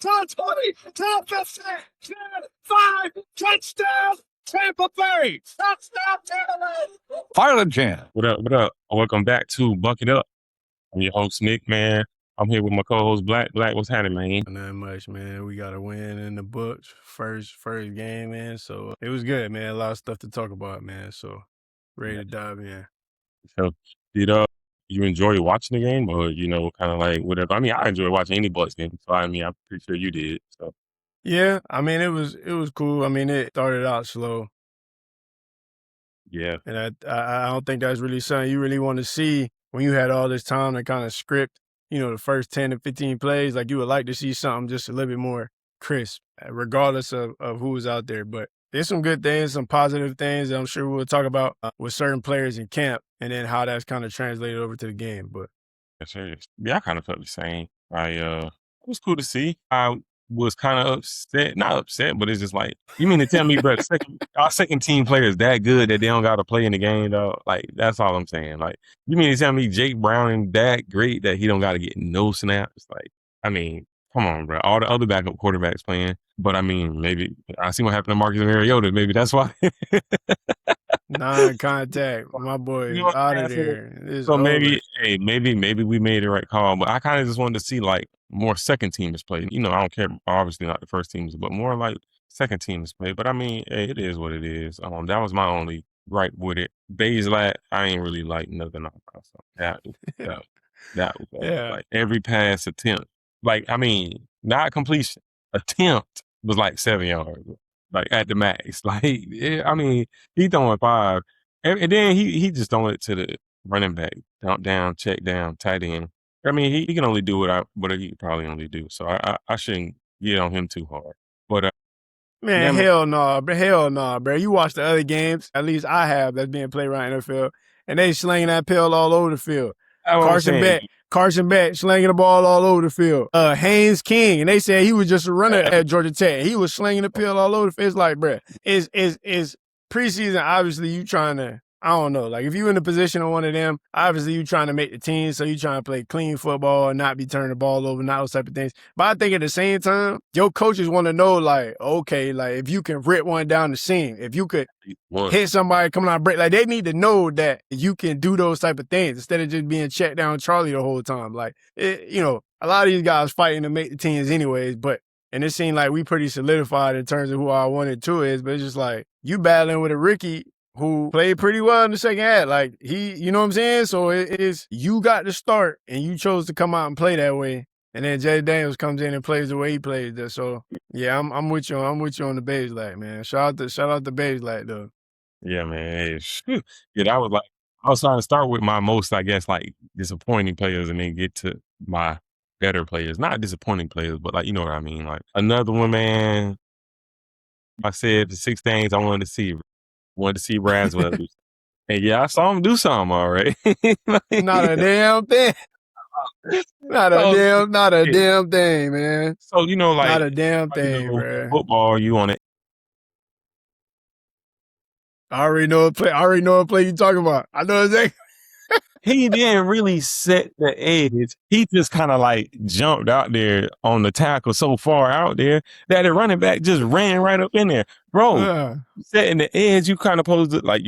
top 20, top 15, 10, 5, touchdown, Tampa Bay, touchdown, Tampa Bay. Pilot Jam. What up? What up? Welcome back to BucC IT Up. I'm your host, Nick, man. I'm here with my co-host, Black. Black, what's happening, man? Not much, man. We got a win in the books, first game, man. So it was good, man. A lot of stuff to talk about, man. So ready to dive in. So, did you enjoy watching the game, or kind of like whatever? I mean, I enjoy watching any Bucs game, so I mean, I'm pretty sure you did. So yeah, I mean, it was cool. I mean, it started out slow. Yeah, and I don't think that's really something you really want to see when you had all this time to kind of script, the first 10 to 15 plays. Like, you would like to see something just a little bit more crisp, regardless of who was out there. But there's some good things, some positive things that I'm sure we'll talk about with certain players in camp, and then how that's kind of translated over to the game. But yeah, I kind of felt the same. It was cool to see. I was kind of upset, not upset, but it's just like, you mean to tell me, bro, our second team player is that good that they don't got to play in the game, though? Like, that's all I'm saying. Like, you mean to tell me Jake Browning that great that he don't got to get no snaps? Like, I mean, come on, bro. All the other backup quarterbacks playing, but I mean, maybe I see what happened to Marcus Mariota. Maybe that's why. Non-contact, my boy, You know what out I'm of saying? there. It's So over. maybe we made the right call, but I kind of just wanted to see like more second teamers play. I don't care, obviously not the first teams, but more like second teams play. But I mean, hey, it is what it is. That was my only gripe with it. Bazelak, I ain't really like nothing on so that was Yeah. like every pass attempt. Like, I mean, not completion. Attempt was like 7 yards. Like at the max. Like, I mean, he throwing 5. And then he just throwing it to the running back. Dump down, check down, tight end. I mean, he can only do what he could probably only do. So I shouldn't get on him too hard. But Man, hell no, bro. You watch the other games, at least I have, that's being played around NFL, and they slinging that pill all over the field. Carson Beck slinging the ball all over the field. Haynes King, and they said he was just a runner at Georgia Tech. He was slinging the pill all over the field. It's like, bro, is preseason, obviously you trying to, I don't know, like if you in a position of one of them, obviously you trying to make the team, so you trying to play clean football and not be turning the ball over and all those type of things. But I think at the same time, your coaches want to know, like, okay, like if you can rip one down the seam, if you could hit somebody coming out break, like they need to know that you can do those type of things instead of just being checked down Charlie the whole time. Like, a lot of these guys fighting to make the teams anyways, and it seemed like we pretty solidified in terms of who our 1 and 2 is, but it's just like you battling with a rookie who played pretty well in the second half. Like, you know what I'm saying? So it is, you got to start, and you chose to come out and play that way. And then Jay Daniels comes in and plays the way he plays there. So yeah, I'm with you. I'm with you on the Bazelak, man. Shout out to Bazelak, though. Yeah, man. Yeah, that was like, I was trying to start with my most, I guess, like disappointing players and then get to my better players. Not disappointing players, but like, you know what I mean? Like another one, man. I said the 6 things I wanted to see. Wanted to see Braswell do. And yeah, I saw him do something already. Not a damn thing. Not a damn thing, man. So, like, not a damn thing, bro. Football, you on it. I already know what play you talking about. I know exactly. He didn't really set the edge. He just kind of like jumped out there on the tackle so far out there that the running back just ran right up in there. Bro, setting the edge, you kind of supposed to, like,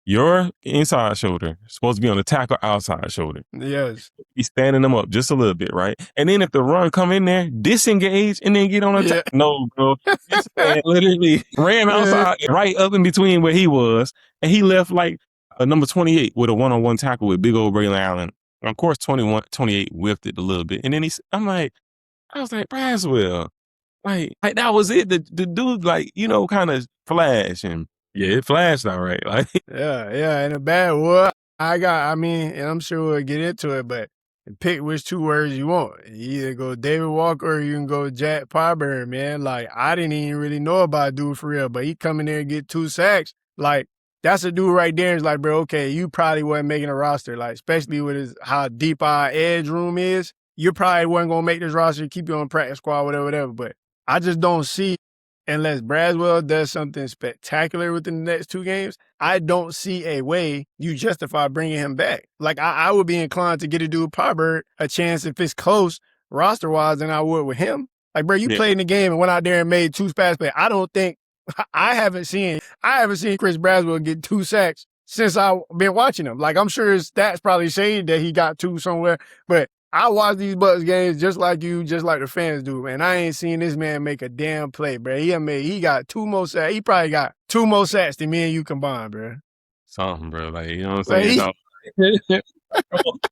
your inside shoulder supposed to be on the tackle outside shoulder. Yes. He's standing them up just a little bit, right? And then if the run come in there, disengage and then get on the tackle. No, bro. This man literally ran outside right up in between where he was, and he left like a number 28 with a one-on-one tackle with big old Braylon Allen. And of course, 28 whiffed it a little bit. And then I was like, Braswell, like that was it. The dude, like, kind of flash, and yeah, it flashed all right. Like, yeah, in a bad word. And I'm sure we'll get into it, but pick which 2 words you want. You either go David Walker or you can go Jack Parberry, man. Like, I didn't even really know about dude for real, but he come in there and get 2 sacks. Like, that's a dude right there. It's like, bro, okay, you probably wasn't making a roster. Like, especially with how deep our edge room is, you probably wasn't going to make this roster, keep you on practice squad, whatever. But I just don't see, unless Braswell does something spectacular within the next 2 games, I don't see a way you justify bringing him back. Like, I would be inclined to get a dude Parberry a chance if it's close roster-wise than I would with him. Like, bro, you played in the game and went out there and made 2 pass plays. I haven't seen Chris Braswell get 2 sacks since I've been watching him. Like, I'm sure his stats probably say that he got 2 somewhere, but I watch these Bucs games just like you, just like the fans do, man. I ain't seen this man make a damn play, bro. He got 2 more sacks. He probably got 2 more sacks than me and you combined, bro. Something, bro. Like, you know what I'm saying?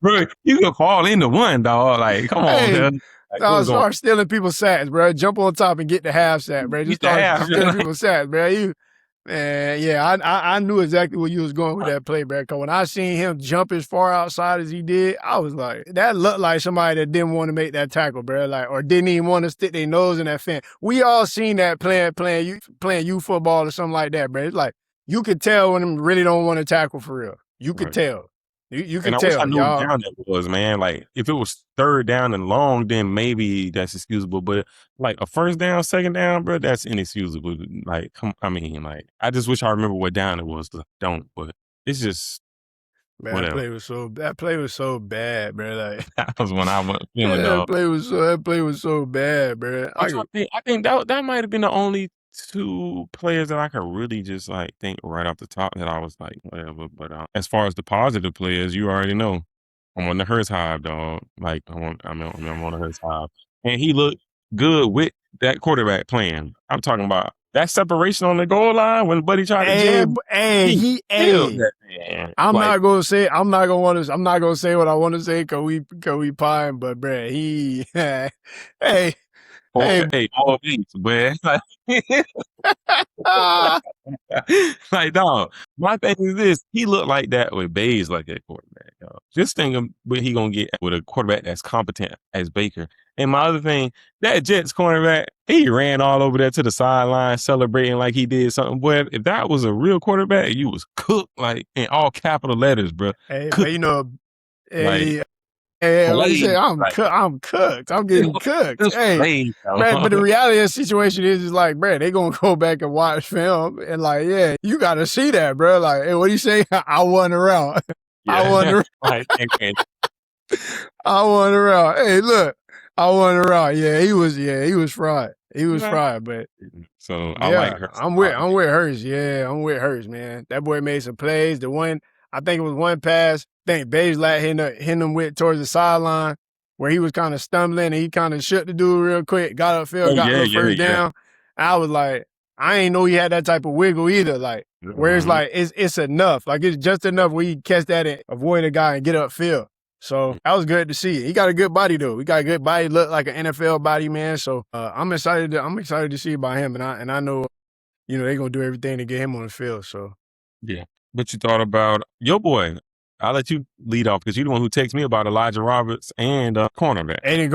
Bro, you can fall into one, dog. Like, come on, man. Like, start stealing people's sacks, bro. Jump on top and get the half sack, bro. Just start stealing people's sacks, bro. I knew exactly where you was going with that play, bro. Because when I seen him jump as far outside as he did, I was like, that looked like somebody that didn't want to make that tackle, bro. Like, or didn't even want to stick their nose in that fence. We all seen that playing youth football or something like that, bro. It's like, you could tell when them really don't want to tackle for real. You could tell. You can tell. I wish I knew what down that was, man. Like, if it was 3rd down and long, then maybe that's excusable. But like a 1st down, 2nd down, bro, that's inexcusable. Like, I just wish I remember what down it was. Don't, but it's just man, whatever. That play was so bad, bro. Like, that was when I went feeling that play was so bad, bro. I think that might have been the only 2 players that I could really just like think right off the top that I was like, whatever. But as far as the positive players, you already know I'm on the Hurts hive, dog. Like I'm on the Hurts hive, and he looked good with that quarterback playing. I'm talking about that separation on the goal line when Buddy tried to jam. I'm not gonna say what I want to say because we pine, but bruh, he all these, man. Like, dog, my thing is this. He looked like that with Bays like that quarterback, dog. Just think of what he gonna get with a quarterback that's competent as Baker. And my other thing, that Jets cornerback, he ran all over there to the sideline celebrating like he did something. Boy, if that was a real quarterback, you was cooked, like, in all capital letters, bro. Hey, but you know, like you say, I'm cooked. I'm getting cooked. Hey, man, but the reality of the situation is like, bro, they gonna go back and watch film and like, yeah, you gotta see that, bro. Like, hey, what do you say? I won around. I won around. I won around. Hey, look, I won around. Yeah, he was fried. He was fried, but so I like Hurts. I'm with Hurts. Yeah, I'm with Hurts, man. That boy made some plays. I think it was one pass. I think Bays hitting him with towards the sideline where he was kind of stumbling and he kind of shut the dude real quick, got upfield, got the first down. I was like, I ain't know he had that type of wiggle either. Like, where it's like, it's enough. Like, it's just enough where you catch that and avoid a guy and get upfield. So that was good to see. He got a good body though. He got a good body, look like an NFL body, man. So I'm excited to see about him, and I know, you know, they're gonna do everything to get him on the field. So yeah. But you thought about your boy. I'll let you lead off because you're the one who texted me about Elijah Roberts and cornerback. Aiden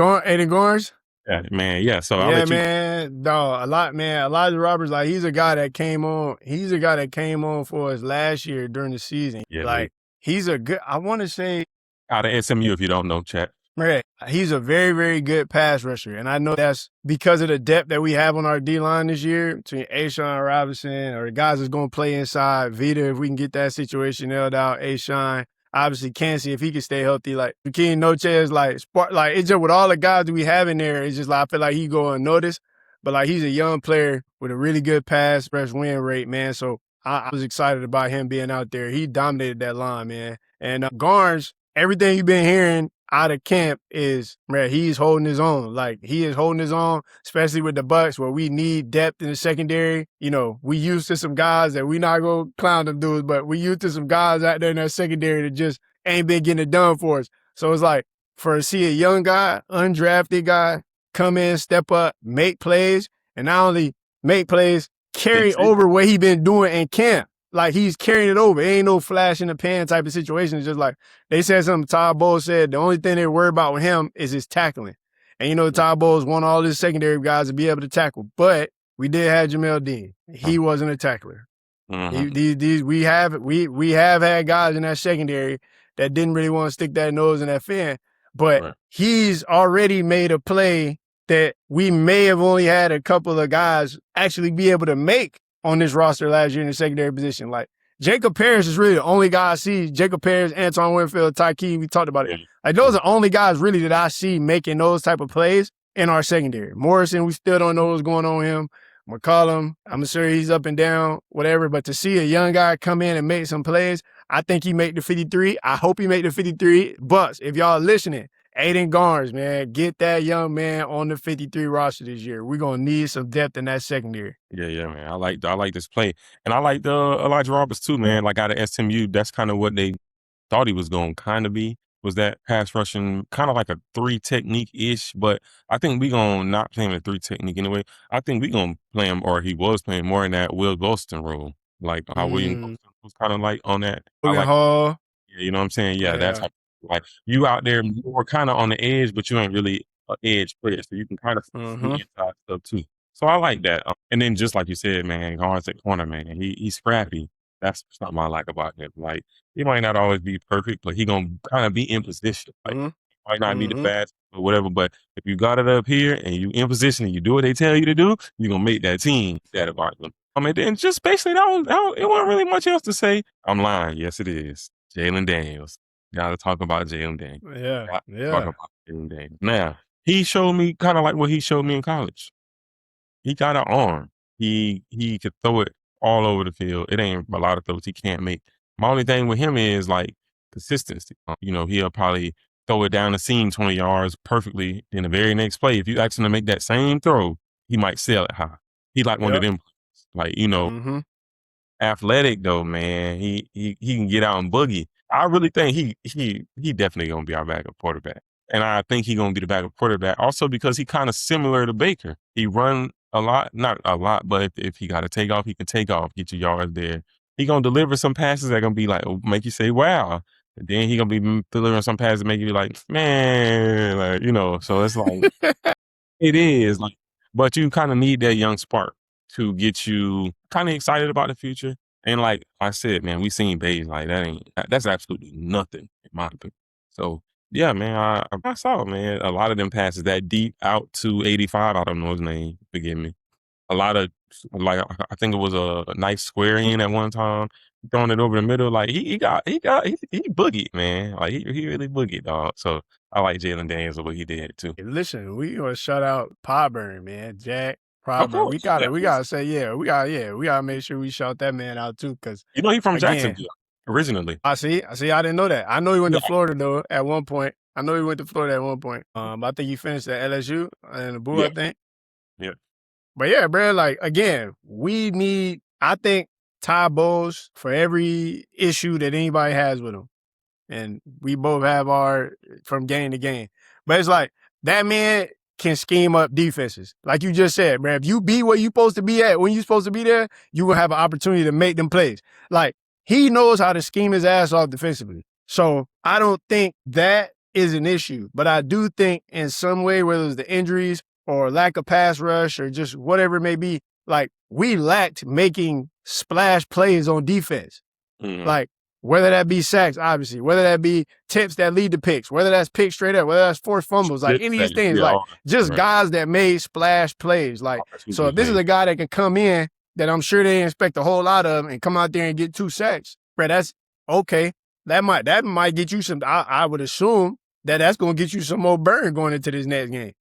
Gorns? Yeah, man. Yeah. So I'll let you. Man. Dog, Elijah Roberts, like, he's a guy that came on for us last year during the season. Yeah, like, he's a good, I want to say. Out of SMU, if you don't know, chat. Right. He's a very, very good pass rusher. And I know that's because of the depth that we have on our D-line this year between Ashawn Robinson or the guys that's going to play inside. Vita, if we can get that situation nailed out. Ashawn, obviously, Cansey, if he can stay healthy. Like, Joaquin Nochez, like, it's just with all the guys that we have in there, it's just like, I feel like he go unnoticed. But, like, he's a young player with a really good pass rush win rate, man. So I was excited about him being out there. He dominated that line, man. And Garnes, everything you've been hearing out of camp is, man, he's holding his own. Like, he is holding his own, especially with the Bucs where we need depth in the secondary. You know, we used to some guys that we not going to clown them dudes, but we used to some guys out there in that secondary that just ain't been getting it done for us. So it's like, to see a young guy, undrafted guy, come in, step up, make plays, and not only make plays, carry over what he been doing in camp. Like, he's carrying it over. It ain't no flash in the pan type of situation. It's just like, they said something Todd Bowles said, the only thing they worry about with him is his tackling. And you know, Todd Bowles want all his secondary guys to be able to tackle. But we did have Jamel Dean. He wasn't a tackler. We have had guys in that secondary that didn't really want to stick that nose in that fan. But he's already made a play that we may have only had a couple of guys actually be able to make on this roster last year in the secondary position. Like, Jacob Parrish is really the only guy I see. Jacob Parrish, Antoine Winfield, Ty Key, we talked about it. Like, those are the only guys really that I see making those type of plays. in our secondary. Morrison, we still don't know what's going on with him. McCollum, I'm sure he's up and down, whatever. But to see a young guy come in and make some plays, I think he make the 53. I hope he make the 53. Bucs, if y'all listening, Aiden Garnes, man, get that young man on the 53 roster this year. We're gonna need some depth in that secondary. Yeah, man. I like this play, and I like the Elijah Roberts too, man. Like out of SMU, that's kind of what they thought he was going to kind of be. Was that pass rushing, kind of like a 3 technique ish, but I think we gonna not play him a 3 technique anyway. I think we gonna play him, or he was playing more in that Will Golston role, like how William Golston was kind of like on that. Logan Hall. Yeah, you know what I'm saying? Yeah, that's how, like you out there more kind of on the edge, but you ain't really an edge player, so you can kind of see inside stuff too. So I like that. And then just like you said, man, Garnes at corner, man, he's scrappy. That's something I like about him. Like he might not always be perfect, but he gonna kind of be in position. Like he might not be the best or whatever, but if you got it up here and you in position and you do what they tell you to do, you gonna make that team that about them. I mean, then just basically it wasn't really much else to say. I'm lying. Yes, it is. Jalen Daniels. Gotta talk about Jalen Daniels. Yeah. Talk about Jalen Daniels. Now, he showed me kind of like what he showed me in college. He got an arm. He could throw it all over the field. It ain't a lot of throws he can't make. My only thing with him is like consistency. You know, he'll probably throw it down the seam 20 yards perfectly. In the very next play, if you ask him to make that same throw, he might sell it high. He like one of them, like, you know, athletic though, man. He can get out and boogie. I really think he definitely gonna be our backup quarterback. And I think he gonna be the backup quarterback also because he kind of similar to Baker. He run a lot, not a lot, but if he got to take off, he can take off, get your yards there. He gonna deliver some passes that gonna be like, make you say, wow. And then he gonna be delivering some passes that make you be like, man, like, you know, so it's like, it is like, but you kind of need that young spark to get you kind of excited about the future. And like I said, man, we seen Bays like that's absolutely nothing in my opinion. So yeah, man, I saw, man, a lot of them passes that deep out to 85. I don't know his name. Forgive me. A lot of like I think it was a nice square in at one time, throwing it over the middle. Like he boogied, man. Like he really boogied, dog. So I like Jalen Daniels and what he did too. Listen, we gonna shout out Podburn, man. Jack Podburn. We gotta say, we gotta make sure we shout that man out too, because you know he from Jacksonville originally. I see. I didn't know that. I know he went to Florida though at one point. I think he finished at LSU and the Bull, I think. Yeah. But yeah, bro, like again, we need, I think, Ty Bowles for every issue that anybody has with him. And we both have our from game to game. But it's like that man can scheme up defenses. Like you just said, man, if you be where you supposed to be at, when you supposed to be there, you will have an opportunity to make them plays. Like he knows how to scheme his ass off defensively. So I don't think that is an issue. But I do think in some way, whether it's the injuries or lack of pass rush or just whatever it may be, like we lacked making splash plays on defense. Like whether that be sacks, obviously, whether that be tips that lead to picks, whether that's picks straight up, whether that's forced fumbles, like any of these things, like just guys that made splash plays. Like, so if this is a guy that can come in that I'm sure they expect a whole lot of and come out there and get 2 sacks, bro, that's okay. That might get you some, I would assume that's going to get you some more burn going into this next game.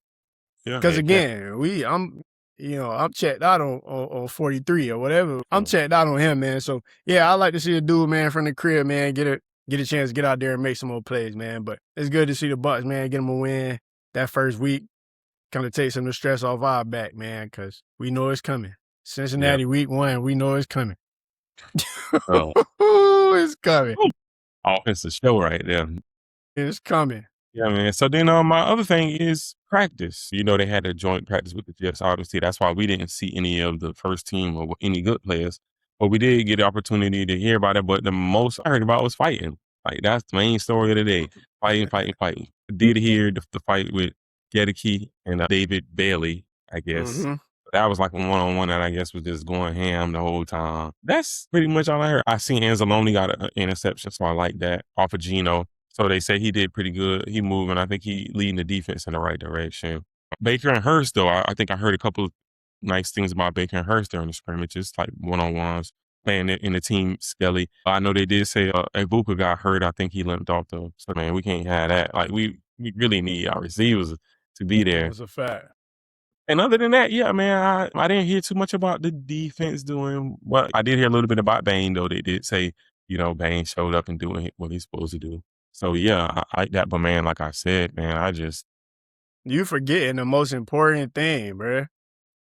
Because again, I'm checked out on 43 or whatever. I'm checked out on him, man. So yeah, I like to see a dude, man, from the crib, man, get a chance to get out there and make some more plays, man. But it's good to see the Bucs, man, get them a win that first week. Kind of take some of the stress off our back, man, because we know it's coming. Cincinnati week 1, we know it's coming. It's coming. Offensive show right there. It's coming. Yeah, man. So then my other thing is practice. You know, they had a joint practice with the Jets, obviously. That's why we didn't see any of the first team or any good players. But we did get the opportunity to hear about it. But the most I heard about was fighting. Like, that's the main story of the day. Fighting. I did hear the fight with Gedeke and David Bailey, I guess. That was like a one-on-one that I guess was just going ham the whole time. That's pretty much all I heard. I seen Anzalone got an interception, so I like that, off of Geno. So they say he did pretty good. He moving. I think he leading the defense in the right direction. Baker and Hurst, though, I think I heard a couple of nice things about Baker and Hurst during the scrimmages, like one-on-ones, playing in the team skelly. I know they did say BucC got hurt. I think he limped off, though. So, man, we can't have that. Like, we really need our receivers to be there. That's a fact. And other than that, yeah, man, I didn't hear too much about the defense doing what. I did hear a little bit about Bane, though. They did say, Bane showed up and doing what he's supposed to do. So, yeah, I like that. But, man, like I said, man, You forgetting the most important thing, bruh.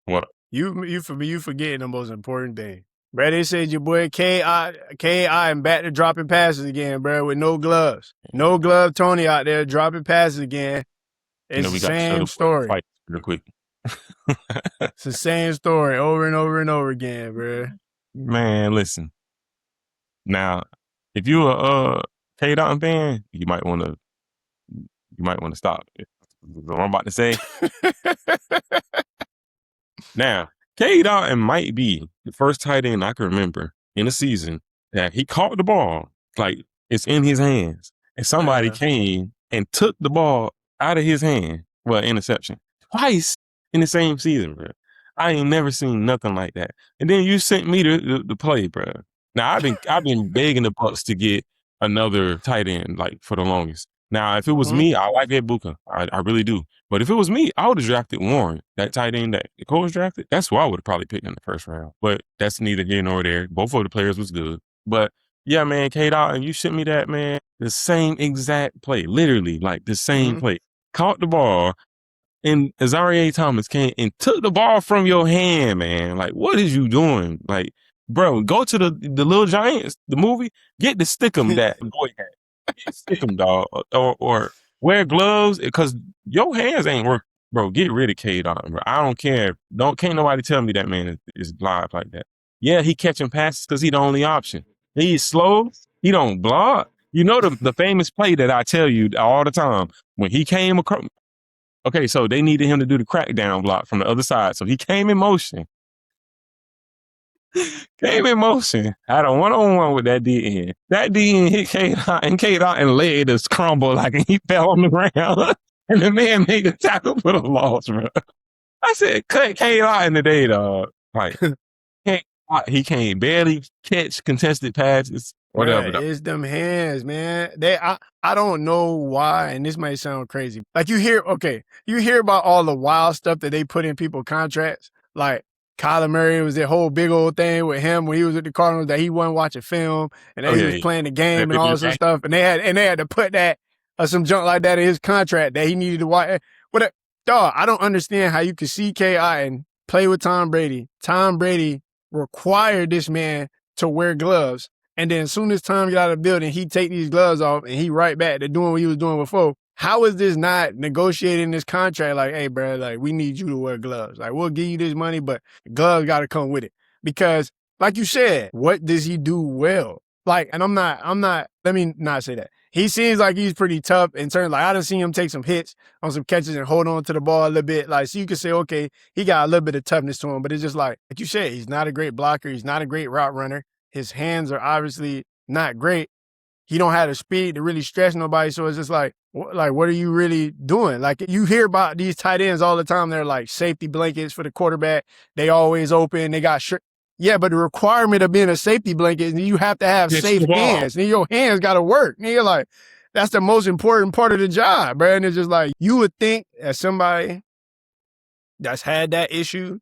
What? You forgetting the most important thing. Bruh, they said your boy K.I. and back to dropping passes again, bruh, with no gloves. No glove Tony out there dropping passes again. It's the same story. Fight real quick. It's the same story over and over and over again, bruh. Man, listen. Now, if you're a K. Dotton fan, you might want to stop. What I'm about to say. Now, K. Dotton might be the first tight end I can remember in a season that he caught the ball like it's in his hands, and somebody came and took the ball out of his hand. Well, interception twice in the same season, bro. I ain't never seen nothing like that. And then you sent me to play, bro. Now I've been begging the Bucs to get another tight end like for the longest. Now, if it was me, I like that BucC. I really do. But if it was me, I would have drafted Warren, that tight end that the Colts drafted. That's who I would have probably picked in the first round. But that's neither here nor there. Both of the players was good. But yeah, man, K-Dot, and you sent me that, man. The same exact play, literally, like the same play. Caught the ball, and Azareye'h Thomas came and took the ball from your hand, man. Like, what is you doing? Like, bro, go to the Little Giants, the movie, get the stickum that boy had. Stick them, dog, or wear gloves because your hands ain't work, bro. Get rid of K-Dot, bro. I don't care. Can't nobody tell me that man is live like that. Yeah, he catching passes because he the only option. He's slow. He don't block. You know the famous play that I tell you all the time when he came across. Okay, so they needed him to do the crackdown block from the other side, so he came in motion. Came in motion. Had a one-on-one with that DN. That DN hit K-Dot and leg just crumbled like he fell on the ground. And the man made the tackle for the loss, bro. I said, cut K-Dot in the day, dog. Like, he can't barely catch contested passes. Whatever. Bruh, it's them hands, man. I don't know why, and this might sound crazy. Like you hear about all the wild stuff that they put in people's contracts. Like Kyler Murray was that whole big old thing with him when he was at the Cardinals that he wasn't watching film and that he was playing the game and all this other stuff. And they had to put that some junk like that in his contract that he needed to watch. Dog, I don't understand how you could see K.I. and play with Tom Brady. Tom Brady required this man to wear gloves. And then as soon as Tom get out of the building, he take these gloves off and he right back to doing what he was doing before. How is this not negotiating this contract? Like, hey, bro, like we need you to wear gloves. Like we'll give you this money, but gloves got to come with it. Because like you said, what does he do well? Like, and I'm not, let me not say that. He seems like he's pretty tough in terms, like I done seen him take some hits on some catches and hold on to the ball a little bit. Like, so you can say, okay, he got a little bit of toughness to him, but it's just like you said, he's not a great blocker. He's not a great route runner. His hands are obviously not great. He don't have the speed to really stretch nobody. So it's just like what are you really doing? Like you hear about these tight ends all the time. They're like safety blankets for the quarterback. They always open. They got yeah, but the requirement of being a safety blanket is you have to have safe hands. And your hands got to work. And you're like, that's the most important part of the job, bro. And it's just like you would think as somebody that's had that issue,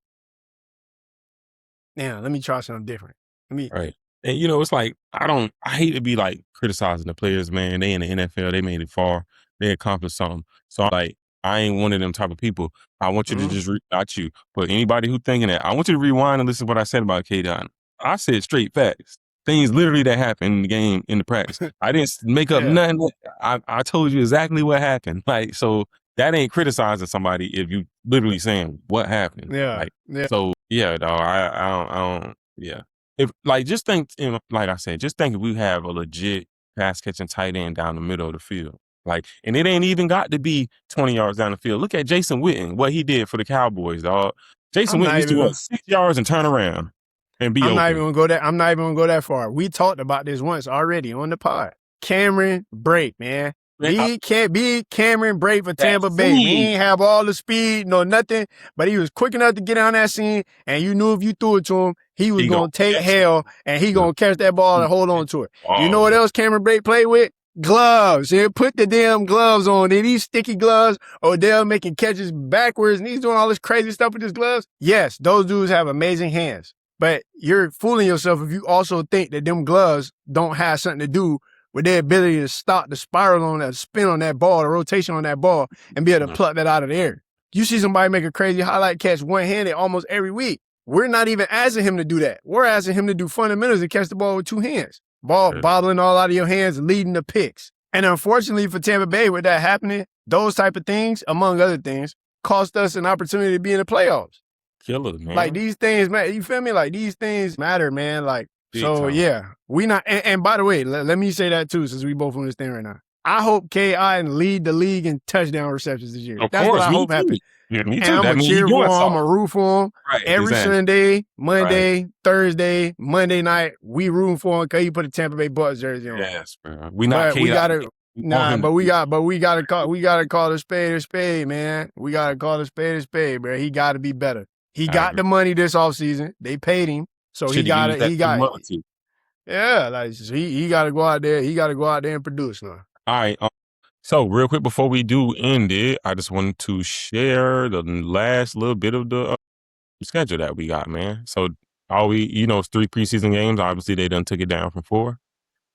now let me try something different. Right. And it's like I hate to be like criticizing the players, man. They in the NFL, they made it far, they accomplished something. So I ain't one of them type of people. I want you to just not you, but anybody who thinking that, I want you to rewind and listen to what I said about K-Dot. I said straight facts, things literally that happened in the game, in the practice. I didn't make up nothing. I told you exactly what happened. Like, so that ain't criticizing somebody if you literally saying what happened. Yeah. So yeah, dog. I don't. Yeah. If just think, like I said, just think if we have a legit pass catching tight end down the middle of the field, and it ain't even got to be 20 yards down the field. Look at Jason Witten, what he did for the Cowboys, dog. Jason Witten used to go 6 yards and turn around and be open. I'm not even gonna go that far. We talked about this once already on the pod. Cameron Brate, man. He can't be Cameron Brate for Tampa Bay. He ain't have all the speed, no nothing, but he was quick enough to get on that scene, and you knew if you threw it to him, he was going to take hell, and he going to catch that ball and hold on to it. You know what else Cameron Brate played with? Gloves. He'll put the damn gloves on. And these sticky gloves, Odell making catches backwards, and he's doing all this crazy stuff with his gloves. Yes, those dudes have amazing hands. But you're fooling yourself if you also think that them gloves don't have something to do with their ability to stop the spiral on that spin on that ball, the rotation on that ball, and be able to pluck that out of the air. You see somebody make a crazy highlight catch one-handed almost every week. We're not even asking him to do that. We're asking him to do fundamentals and catch the ball with two hands. Ball bobbling all out of your hands, leading the picks. And unfortunately for Tampa Bay, with that happening, those type of things, among other things, cost us an opportunity to be in the playoffs. Killer, man. Like these things, man, you feel me? Like these things matter, man. Like, big so time. Yeah, we not, and by the way, let me say that too, since we both on this thing right now. I hope K.I. lead the league in touchdown receptions this year. That's what I hope happens. Yeah, me too. And I'm going to cheer for him. I'm going to root for him. Right, every Sunday, Monday, Thursday, Monday night, we rooting for him because he put a Tampa Bay Bucs jersey on. Yes, bro. We not we gotta call a spade, man. We gotta call a spade, bro. He gotta be better. He got the money this offseason. They paid him. So he got yeah, like so he gotta go out there. He gotta go out there and produce now. All right. So real quick before we do end it, I just wanted to share the last little bit of the schedule that we got, man. So it's 3 preseason games. Obviously, they done took it down from 4.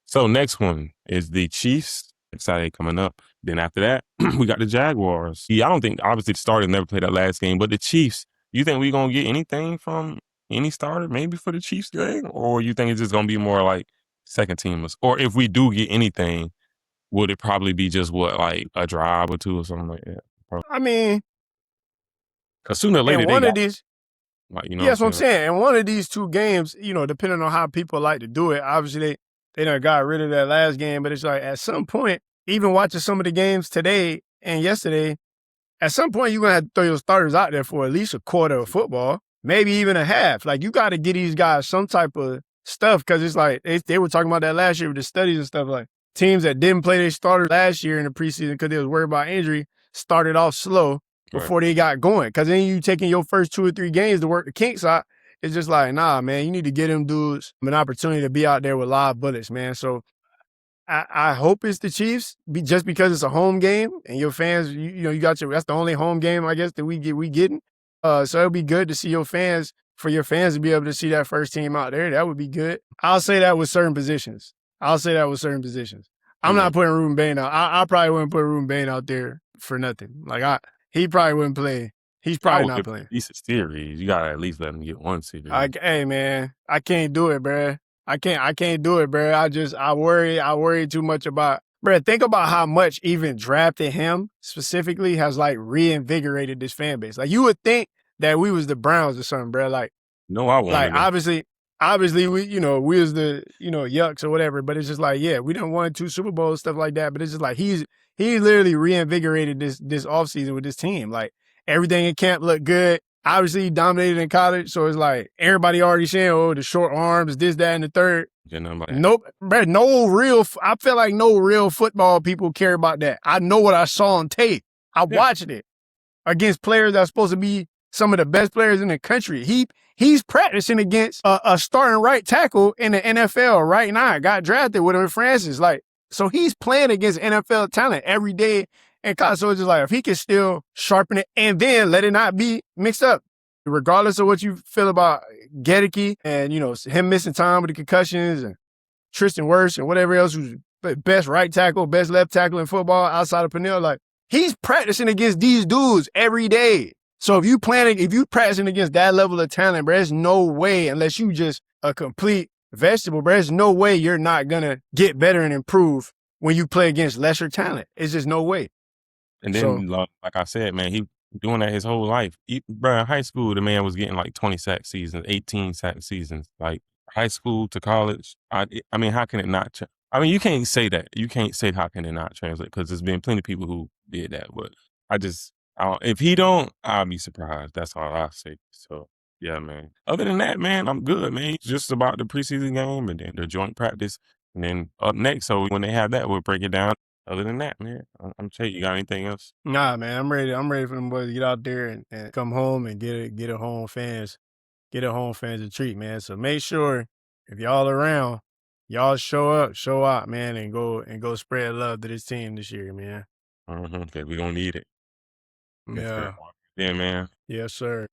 So next one is the Chiefs. Saturday coming up. Then after that, we got the Jaguars. Yeah, I don't think, obviously, the starter never played that last game, but the Chiefs, you think we going to get anything from any starter maybe for the Chiefs game? Or you think it's just going to be more like second teamers? Or if we do get anything, would it probably be just like a drive or 2 or something like that? Probably. I mean, because sooner or later one of these, that's what I'm saying. And one of these 2 games, depending on how people like to do it, obviously they done got rid of that last game, but it's like at some point, even watching some of the games today and yesterday, at some point you're gonna have to throw your starters out there for at least a quarter of football, maybe even a half. Like you got to get these guys some type of stuff because it's like they were talking about that last year with the studies and stuff. Like teams that didn't play their starters last year in the preseason because they was worried about injury started off slow before they got going. Because then you taking your first 2 or 3 games to work the kinks out. It's just like, nah, man, you need to get them dudes an opportunity to be out there with live bullets, man. So I hope it's the Chiefs just because it's a home game and your fans, you got that's the only home game, I guess, that we getting. So it'll be good to see for your fans to be able to see that first team out there. That would be good. I'll say that with certain positions. I'm not putting Ruben Bain out. I probably wouldn't put Ruben Bain out there for nothing. Like he probably wouldn't play. He's probably not playing. Decent series. You gotta at least let him get 1 series. Hey man, I can't do it, bro. I can't do it, bro. I worry too much about, bro. Think about how much even drafting him specifically has like reinvigorated this fan base. Like you would think that we was the Browns or something, bro. Like no, I won't. Like obviously we was the Yucks or whatever. But it's just like we done won 2 Super Bowls, stuff like that. But it's just like he literally reinvigorated this offseason with this team. Like everything in camp looked good. Obviously, he dominated in college, so it's like everybody already saying, the short arms, this, that, and the third. Nope, bro, I feel like no real football people care about that. I know what I saw on tape. I watched it against players that are supposed to be some of the best players in the country. He's practicing against a starting right tackle in the NFL right now. Got drafted with him in Francis. Like, so he's playing against NFL talent every day. And so it's just like, if he can still sharpen it and then let it not be mixed up, regardless of what you feel about Gedeke and, him missing time with the concussions and Tristan Wirfs and whatever else who's best right tackle, best left tackle in football outside of Peniel, like he's practicing against these dudes every day. So if you practicing against that level of talent, bro, there's no way, unless you just a complete vegetable, bro, there's no way you're not going to get better and improve when you play against lesser talent. It's just no way. And then, like I said, man, he doing that his whole life. Bro, in high school, the man was getting like 20 sack seasons, 18 sack seasons. Like high school to college, I mean, how can it not? I mean, you can't say that. You can't say how can it not translate because there's been plenty of people who did that. But if he don't, I'll be surprised. That's all I say. So, yeah, man. Other than that, man, I'm good, man. It's just about the preseason game and then the joint practice. And then up next, so when they have that, we'll break it down. Other than that, man, I'm telling you, got anything else? Nah, man, I'm ready for them boys to get out there and come home and get a home fans a treat, man. So make sure if y'all around, y'all show out, man, and go spread love to this team this year, man. Okay, we gonna need it. Yeah. Yeah, man. Yes, sir.